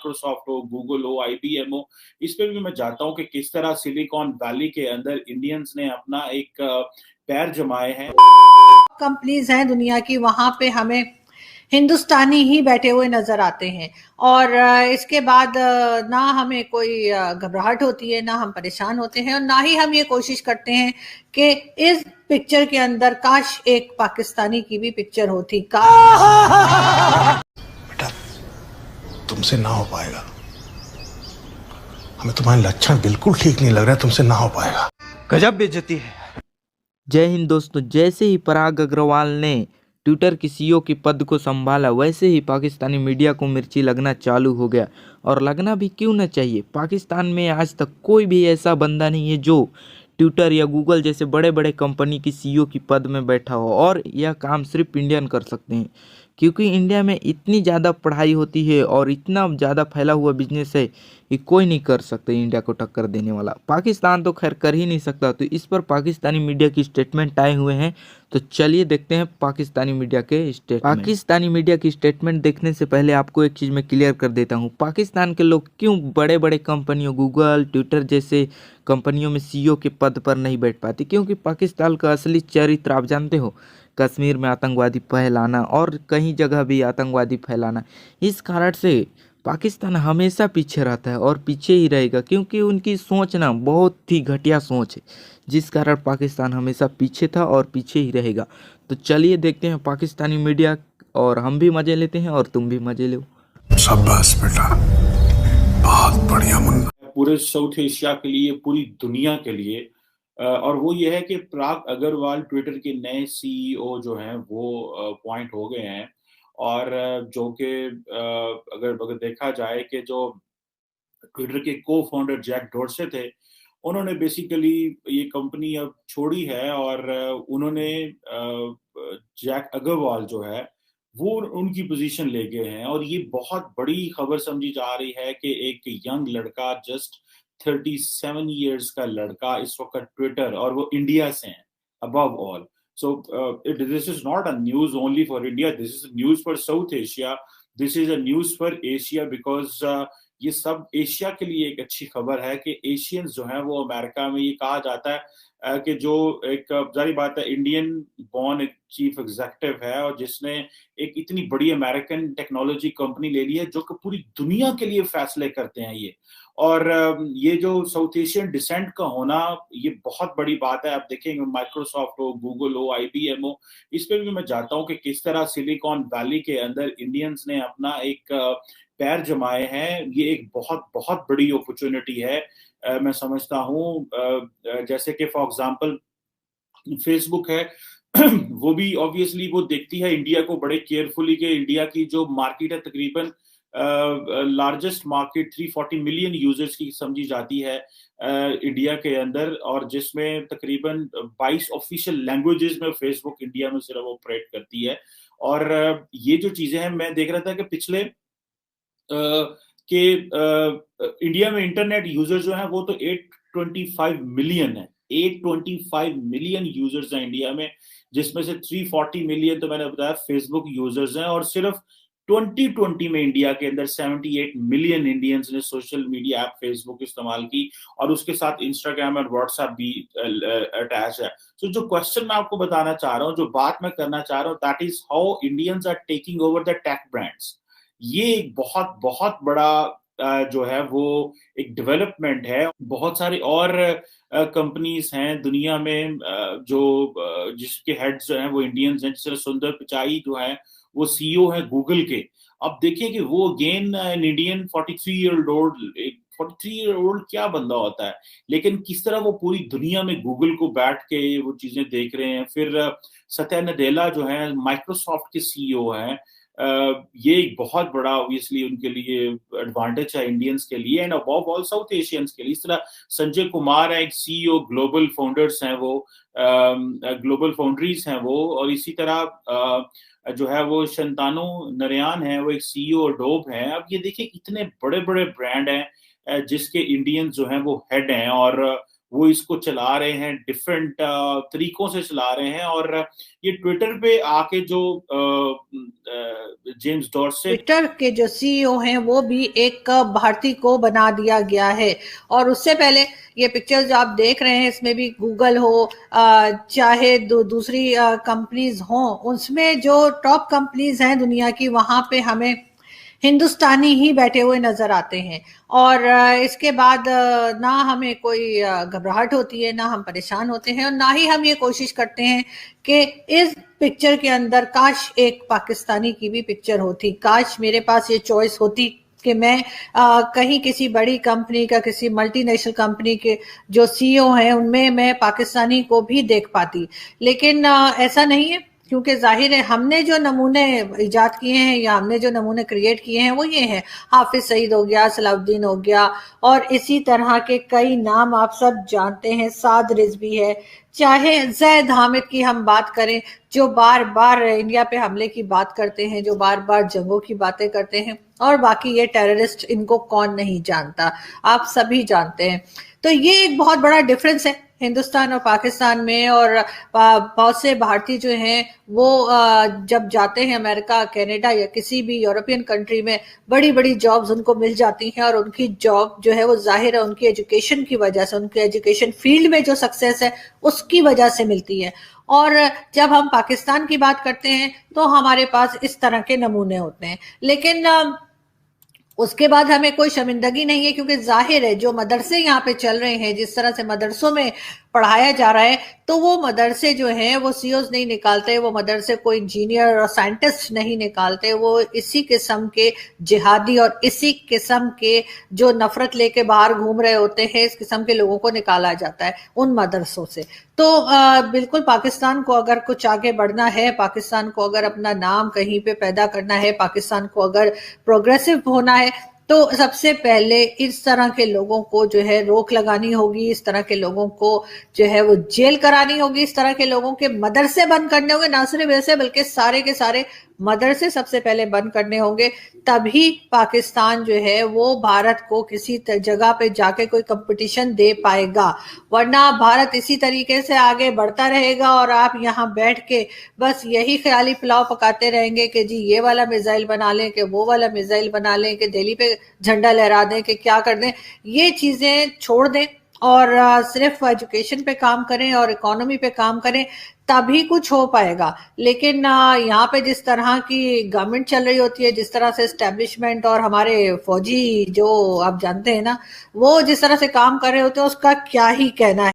Microsoft हो, Google हो, IBM हो, इस पे भी मैं चाहता हूँ कि किस तरह सिलिकॉन वैली के अंदर इंडियंस ने अपना एक पैर जमाए हैं। कंपनीज हैं दुनिया की, वहां पे हमें हिंदुस्तानी ही बैठे हुए नजर आते हैं। और इसके बाद ना हमें कोई घबराहट होती है, ना हम परेशान होते हैं, और ना ही हम ये कोशिश करते हैं कि इस पिक्चर के अंदर काश एक पाकिस्तानी की भी पिक्चर होती। बेटा, तुमसे ना हो पाएगा। हमें तुम्हारे लक्षण बिल्कुल ठीक नहीं लग रहा है, तुमसे ना हो पाएगा। गजब बेइज्जती है। जय हिंद दोस्तों। जैसे ही पराग अग्रवाल ने ट्विटर की सीईओ के पद को संभाला, वैसे ही पाकिस्तानी मीडिया को मिर्ची लगना चालू हो गया। और लगना भी क्यों न चाहिए। पाकिस्तान में आज तक कोई भी ऐसा बंदा नहीं है जो ट्विटर या गूगल जैसे बड़े बड़े कंपनी की सीईओ की पद में बैठा हो, और यह काम सिर्फ इंडियन कर सकते हैं, क्योंकि इंडिया में इतनी ज़्यादा पढ़ाई होती है और इतना ज़्यादा फैला हुआ बिजनेस है कि कोई नहीं कर सकता इंडिया को टक्कर देने वाला। पाकिस्तान तो खैर कर ही नहीं सकता। तो इस पर पाकिस्तानी मीडिया की स्टेटमेंट आए हुए हैं, तो चलिए देखते हैं पाकिस्तानी मीडिया के स्टेटमेंट। पाकिस्तानी मीडिया की स्टेटमेंट देखने से पहले आपको एक चीज़ मैं क्लियर कर देता हूँ। पाकिस्तान के लोग क्यों बड़े बड़े कंपनियों, गूगल, ट्विटर जैसे कंपनियों में सीईओ के पद पर नहीं बैठ पाती, क्योंकि पाकिस्तान का असली चरित्र आप जानते हो, कश्मीर में आतंकवादी फैलाना और कहीं जगह भी आतंकवादी फैलाना। इस कारण से पाकिस्तान हमेशा पीछे रहता है और पीछे ही रहेगा, क्योंकि उनकी सोच ना बहुत ही घटिया सोच है, जिस कारण पाकिस्तान हमेशा पीछे था और पीछे ही रहेगा। तो चलिए देखते हैं पाकिस्तानी मीडिया, और हम भी मजे लेते हैं और तुम भी मजे लो। शाबाश बेटा, बहुत बढ़िया मुन्ना। पूरे साउथ एशिया के लिए, पूरी दुनिया के लिए, और वो ये है कि पराग अग्रवाल ट्विटर के नए सीईओ जो हैं वो अपॉइंट हो गए हैं। और जो कि अगर अगर देखा जाए कि जो ट्विटर के को-फाउंडर जैक डोर्से थे, उन्होंने बेसिकली ये कंपनी अब छोड़ी है, और उन्होंने जैक अग्रवाल जो है वो उनकी पोजीशन ले गए हैं। और ये बहुत बड़ी खबर समझी जा रही है कि एक यंग लड़का, जस्ट 37 इयर्स का लड़का इस वक्त ट्विटर, और वो इंडिया से हैं above all. So this is not a news only for India, this is news for south Asia, this is a news for Asia, because ये सब एशिया के लिए एक अच्छी खबर है कि एशियंस जो हैं वो अमेरिका में, ये कहा जाता है कि जो एक जारी बात है, इंडियन बॉर्न एक चीफ एग्जीक्यूटिव है, और जिसने एक इतनी बड़ी अमेरिकन टेक्नोलॉजी कंपनी ले ली है जो कि पूरी दुनिया के लिए फैसले करते हैं ये। और ये जो साउथ एशियन डिसेंट का होना, ये बहुत बड़ी बात है। आप देखेंगे माइक्रोसॉफ्ट हो, गूगल हो, IBM हो, इस पे भी मैं चाहता हूँ कि किस तरह सिलिकॉन वैली के अंदर इंडियंस ने अपना एक पैर जमाए हैं। ये एक बहुत बहुत बड़ी अपॉर्चुनिटी है। मैं समझता हूँ जैसे कि फॉर एग्जांपल फेसबुक है, वो भी ऑब्वियसली वो देखती है इंडिया को बड़े केयरफुली, कि इंडिया की जो मार्केट है तकरीबन लार्जेस्ट मार्केट 340 मिलियन यूजर्स की समझी जाती है इंडिया के अंदर, और जिसमें तकरीबन 22 ऑफिशियल लैंग्वेजेस में फेसबुक इंडिया में सिर्फ ऑपरेट करती है। और ये जो चीजें हैं, मैं देख रहा था कि पिछले इंडिया में इंटरनेट यूजर जो है वो तो 825 मिलियन है। 825 मिलियन यूजर्स हैं इंडिया में, जिसमें से 340 मिलियन तो मैंने बताया फेसबुक यूजर्स हैं। और सिर्फ 2020 में इंडिया के अंदर 78 मिलियन इंडियंस ने सोशल मीडिया ऐप फेसबुक इस्तेमाल की, और उसके साथ इंस्टाग्राम और व्हाट्सएप भी अटैच है। तो जो क्वेश्चन मैं आपको बताना चाह रहा हूँ, जो बात मैं करना चाह रहा हूँ, that is how Indians are taking over the tech brands. ये एक बहुत बहुत बड़ा जो है वो एक डेवलपमेंट है। बहुत सारी और कंपनीज हैं दुनिया में जो जिसके हेड्स जो हैं वो इंडियंस हैं। जैसे सुंदर पिचाई जो है वो सीईओ है गूगल के। अब देखिए कि वो again an Indian 43 year old, 43 year old क्या बंदा होता है, लेकिन किस तरह वो पूरी दुनिया में गूगल को बैठ के वो चीजें देख रहे हैं। फिर सत्या नडेला जो है माइक्रोसॉफ्ट के सीईओ हैं। ये एक बहुत बड़ा ऑब्वियसली उनके लिए एडवांटेज है इंडियंस के लिए, and above all south Asians के लिए। इस तरह संजय कुमार है एक सीईओ, ग्लोबल फाउंडर्स हैं वो, ग्लोबल फाउंड्रीज हैं वो। और इसी तरह जो है वो शंतानु नरयान है, वो एक सीईओ डोब है। अब ये देखिए इतने बड़े बड़े ब्रांड हैं जिसके इंडियंस जो हैं वो हेड हैं, और वो इसको चला रहे हैं, डिफरेंट तरीकों से चला रहे हैं। और ये ट्विटर पे आके जो जेम्स डॉर्सेट, ट्विटर के जो सीईओ हैं वो भी एक भारतीय को बना दिया गया है। और उससे पहले ये पिक्चर जो आप देख रहे हैं इसमें भी गूगल हो चाहे दूसरी कंपनीज हो, उसमें जो टॉप कंपनीज हैं दुनिया की, वहां पे हमें हिंदुस्तानी ही बैठे हुए नजर आते हैं। और इसके बाद ना हमें कोई घबराहट होती है, ना हम परेशान होते हैं, और ना ही हम ये कोशिश करते हैं कि इस पिक्चर के अंदर काश एक पाकिस्तानी की भी पिक्चर होती, काश मेरे पास ये चॉइस होती कि मैं कहीं किसी बड़ी कंपनी का, किसी मल्टीनेशनल कंपनी के जो सीईओ हैं उनमें मैं पाकिस्तानी को भी देख पाती। लेकिन ऐसा नहीं है, क्योंकि जाहिर है हमने जो नमूने इजाद किए हैं या हमने जो नमूने क्रिएट किए हैं वो ये हैं, हाफिज सईद हो गया, सलाउद्दीन हो गया, और इसी तरह के कई नाम आप सब जानते हैं, साद रिजवी है, चाहे जैद हामिद की हम बात करें जो बार बार इंडिया पे हमले की बात करते हैं, जो बार बार जंगों की बातें करते हैं, और बाकी ये टेररिस्ट, इनको कौन नहीं जानता, आप सभी जानते हैं। तो ये एक बहुत बड़ा डिफरेंस है हिंदुस्तान और पाकिस्तान में। और बहुत से भारतीय जो हैं वो जब जाते हैं अमेरिका, कनाडा या किसी भी यूरोपियन कंट्री में, बड़ी बड़ी जॉब्स उनको मिल जाती हैं, और उनकी जॉब जो है वो जाहिर है उनकी एजुकेशन की वजह से, उनके एजुकेशन फील्ड में जो सक्सेस है उसकी वजह से मिलती है। और जब हम पाकिस्तान की बात करते हैं तो हमारे पास इस तरह के नमूने होते हैं। लेकिन उसके बाद हमें कोई शर्मिंदगी नहीं है, क्योंकि जाहिर है जो मदरसे यहाँ पे चल रहे हैं, जिस तरह से मदरसों में पढ़ाया जा रहा है, तो वो मदरसे जो हैं वो सीईओज नहीं निकालते, वो मदरसे कोई इंजीनियर और साइंटिस्ट नहीं निकालते, वो इसी किस्म के जिहादी और इसी किस्म के जो नफरत लेके बाहर घूम रहे होते हैं, इस किस्म के लोगों को निकाला जाता है उन मदरसों से। तो बिल्कुल पाकिस्तान को अगर कुछ आगे बढ़ना है, पाकिस्तान को अगर अपना नाम कहीं पे पैदा करना है, पाकिस्तान को अगर प्रोग्रेसिव होना है, तो सबसे पहले इस तरह के लोगों को जो है रोक लगानी होगी, इस तरह के लोगों को जो है वो जेल करानी होगी, इस तरह के लोगों के मदरसे बंद करने होंगे, ना सिर्फ ऐसे बल्कि सारे के सारे मदरसे सबसे पहले बंद करने होंगे। तभी पाकिस्तान जो है वो भारत को किसी जगह पे जाके कोई कंपटीशन दे पाएगा, वरना भारत इसी तरीके से आगे बढ़ता रहेगा और आप यहाँ बैठ के बस यही ख्याली पुलाव पकाते रहेंगे कि जी ये वाला मिसाइल बना लें, कि वो वाला मिसाइल बना लें, कि दिल्ली पे झंडा लहरा दें, कि क्या कर दें। ये चीजें छोड़ दें और सिर्फ एजुकेशन पे काम करें और इकोनॉमी पे काम करें, तभी कुछ हो पाएगा। लेकिन यहाँ पे जिस तरह की गवर्नमेंट चल रही होती है, जिस तरह से एस्टेब्लिशमेंट और हमारे फौजी जो आप जानते हैं ना, वो जिस तरह से काम कर रहे होते हैं, उसका क्या ही कहना है।